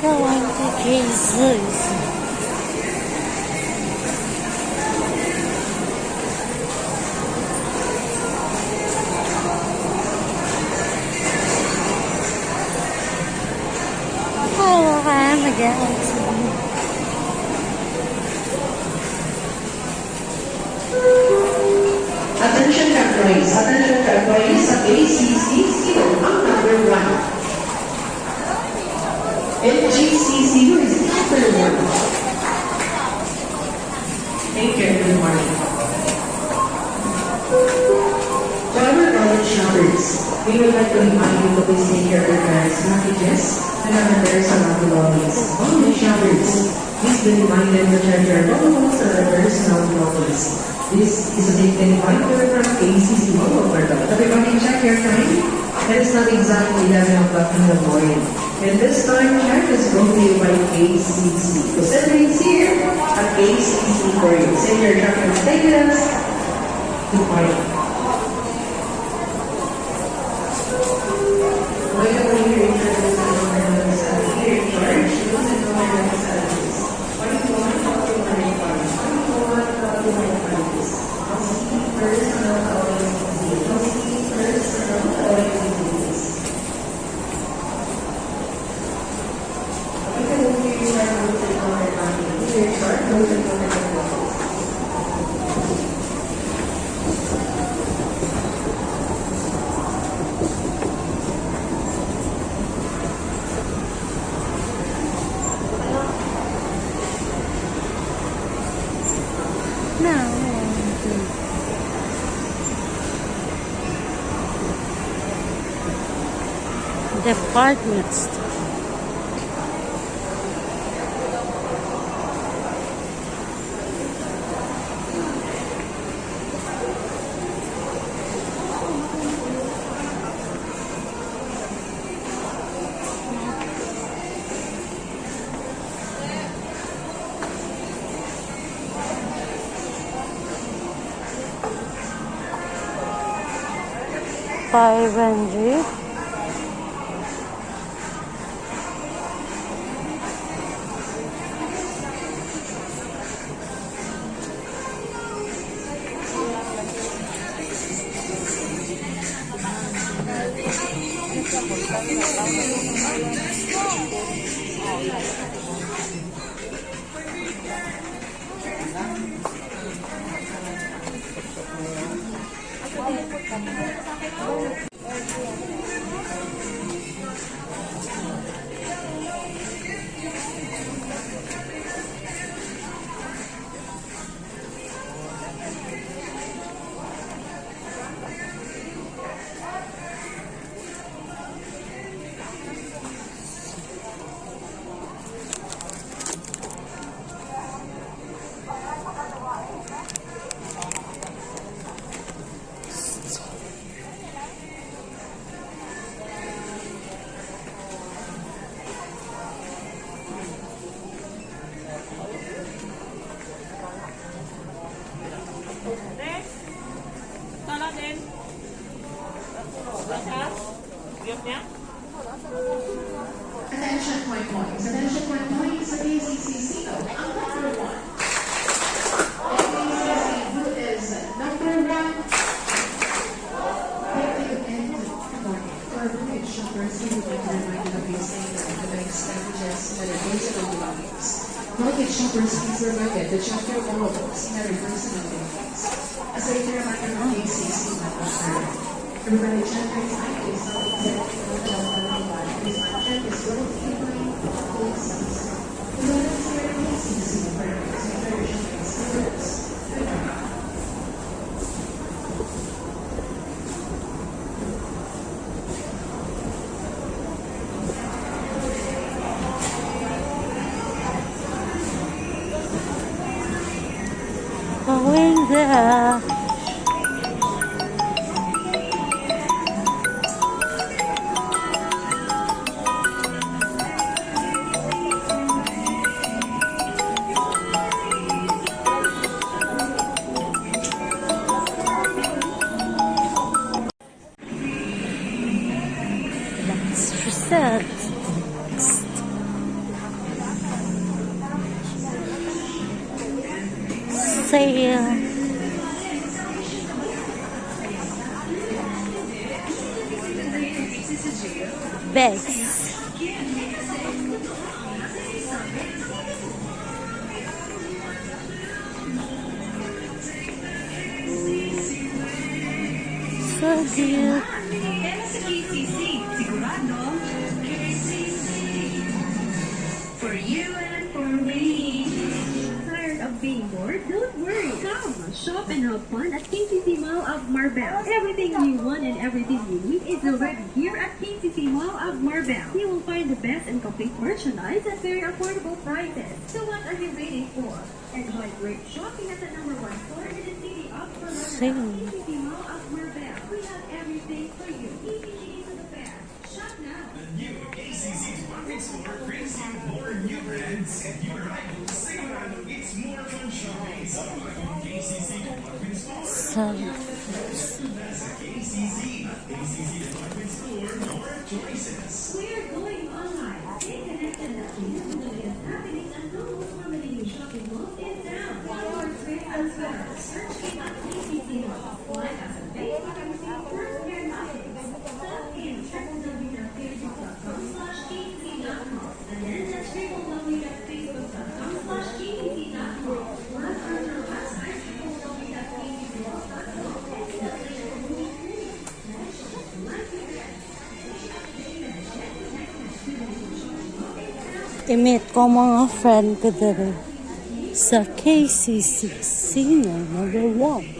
going to Jesus. Oh, I'm a galaxy. Attention employees sa ACC, sino ang number 1? NGCC is number 1. Thank you, good morning. To our college shoppers, we would like to remind you to please take your parents' packages and other sa lobby lobbies. College shoppers, please be reminded to check your phones or personal belongings. This is a big reminder from ACC Mall Overload. Everybody check your time. It is not exactly 11 o'clock in the morning. And this time check is brought to you by ACC. Facilities here at ACC for you. Send your truck and stay with us. Goodbye. Right away, you're in charge of the here in charge. You want to know my salaries. What do you want to talk to my funds? What do you want to talk to my funds? Housekeeping personal audiences. Housekeeping personal audiences. You can only use our rules and counter money. Here in charge, rules and counter money. No. Department store. $500. Attention point points. Attention point points sa ACC. Sino ang number 1? ACC, who is number 1? Thank you and good morning. To our village shoppers, we would like to remind you of these things and the bank's packages and their personal belongings. Village shoppers, please remember to check your valuables and their personal belongings. As a reminder of ACC, everybody check your time. Please don't accept this check is going to be Going there. That's for sad. sale. Bags. So cute. For you and for me. Tired of being bored? Don't worry. Come, shop and have fun at KCC Mall of Marbella. Everything you want and everything you need is already here at KCC Mall of Marbella. You will find the best and complete merchandise at very affordable prices. So what are you waiting for? Enjoy great shopping at the #1 store in the city of Marbella. Same. KCC Mall of Marbella. We have everything for you. Easy to the fair. Shop now. New ACC Department Store brings you more new brands and new arrivals. Sigurado it's more fun shopping. Sa ACC Department Store. So, Nasa ACC at ACC Department Store, more choices. We're going online. Stay connected at the new million happening and no more family new shopping malls in town. Follow our trend and better. Search me at KCC Mall. Like us on Facebook and see first hand updates. Log in www.facebook.com/KCC.mall and then that's www.facebook.com/KCC.mall. Log on our website www.kccmall.com. i-meet ko mga friend ko dito sa KCC Sino number 1.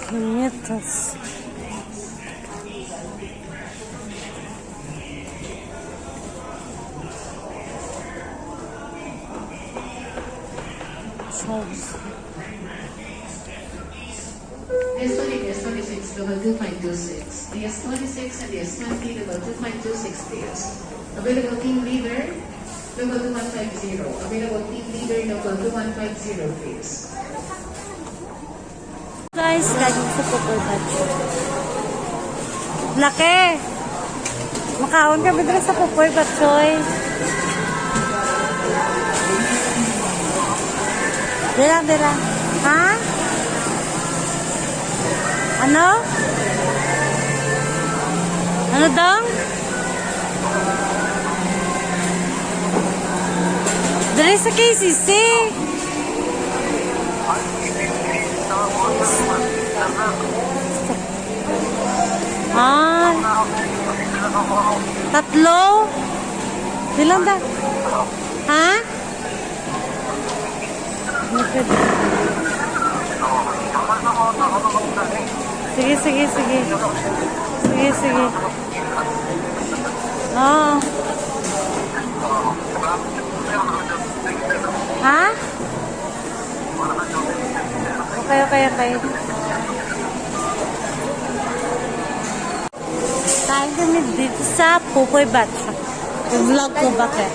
Puñetas. S20, S26, level 2.26. The S26 and the S20, level 2.26 tiers. Available team leader, level 2150. Available team leader, level 2150 tiers. Guys, galing sa Pupul Batch. Laki! Makaon kami dito sa Pupul Batch, oy. Dila. Ha? Ano? Ano daw? Dali sa KCC. Tatlo? Ilan ba? Ha? Sige. Oo. Ha? Okay. Kain kami dito sa Pupoy Batch. I-vlog ko bakit.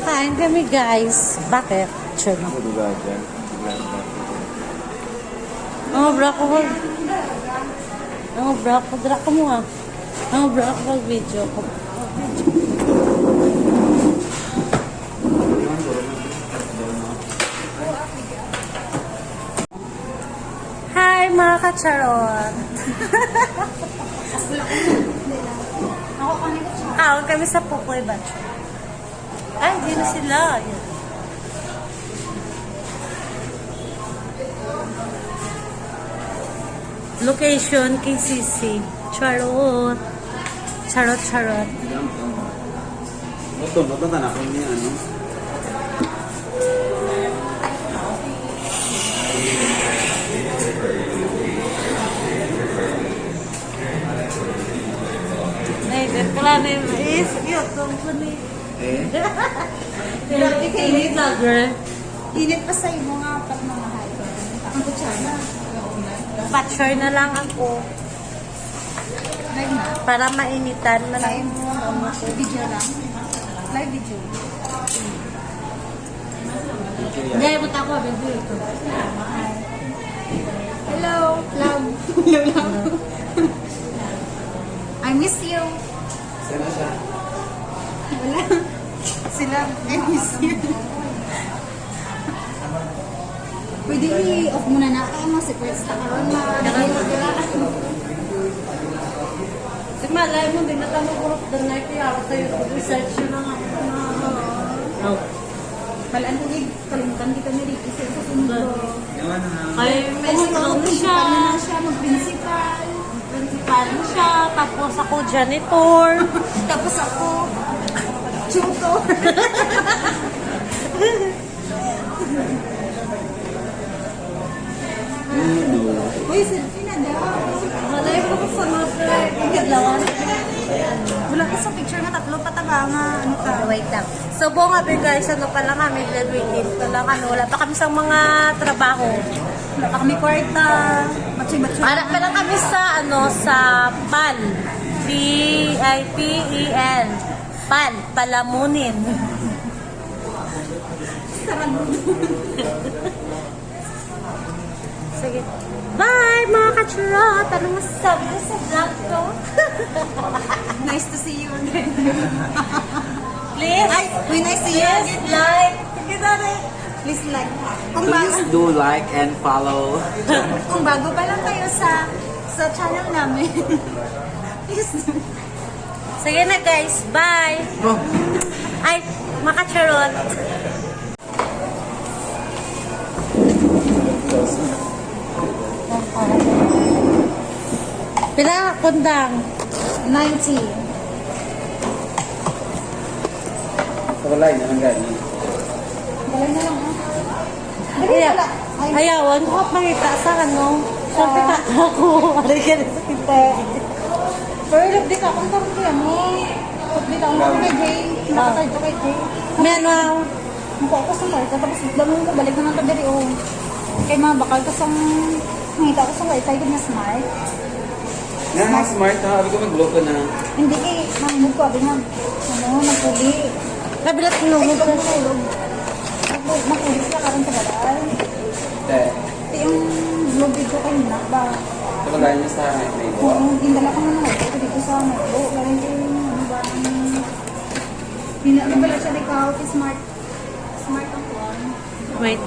Kain kami guys. Bakit? Sure. Bro ko. Dra ko mo ah. Bro ko mag-video ko. Hi mga kacharot. Kaon kami sa Pupoy Batch. Ay, di na sila. Yan. Location, KCC. Charot. Charot, charot. Ito, mapunta na kung niya, ano? Ay, kailangan yung is. YouTube ko ni. Eh? Grabe kayo ni vlogger. Init pa sa iyo nga pag mamahal. Ang kutsara. Patcher na lang ako. Live na. Para mainitan. Live mo. Video lang. Live video. Hindi, buta ko. Video ito. Hello, love. Hello, love. I miss you. Sana siya? Wala. Sila, I miss you. Pwede i-off muna na ako mga secrets na karoon na Si Malay mo, din na kami group the night kaya ako sa YouTube. Research yun na nga. Oh. Palaan ko kalimutan kita ni Ricky sa susunod. Yaman na. Ay, may strong siya. Principal na siya, mag-principal. Principal siya. Tapos ako janitor. Tapos ako, tutor. Uy, selfie na daw. Malay ko sa mga pagkadlawan. Wala ka sa picture na tatlo pataba nga. Ano ka? Wait lang. So, buong gabi guys, ano pa lang kami, graduated pa lang, ano, wala pa kami sa mga trabaho. Wala pa kami kwarta. Batsoy-batsoy. Para pa lang kami sa, ano, sa PAL. P-I-P-E-N. PAL, Palamunin. Sige. Bye, mga kacharot! Ano masasabi niyo sa vlog ko? Nice to see you again. Please, Ay, uy, nice to see you please again. like. Sige na rin. Please like. Kung Please bago, do like and follow. kung bago pa lang kayo sa channel namin. Please do. Sige na guys, bye! Oh. Ay, mga kacharot! Pila kundang? 90. Sa walay na lang gani. Balay na lang, ha? Ayaw, ayawan ko pangita sa ano. Sa pita ako. Alay ka na sa pita. Pero love di ka, kung tawag kaya mo. Love di ka, kung kay Jay. Nakatay ko kay Jay. Meron. Mukha ko sa kwarta, tapos damang ko, balik naman ka dali, oh. Kay mga bakal ka sa, nakita ko sa wifi ko na smart. Nga, smart ha. Abi ko mag-block na. Hindi kay, mahimod ko, abi nga, ano, nagpuli. Kabilat nulog. Nagpulog. Nagpuli sila karon sa balay. Eh, Ito yung vlog video kay Minak ba? sa walay niya sa may Kung indala ka nga naman, ito dito sa Metro. Galing ko yung, ano ba, hindi na pala siya ikaw, smart. Smart ang kuwan. Wait.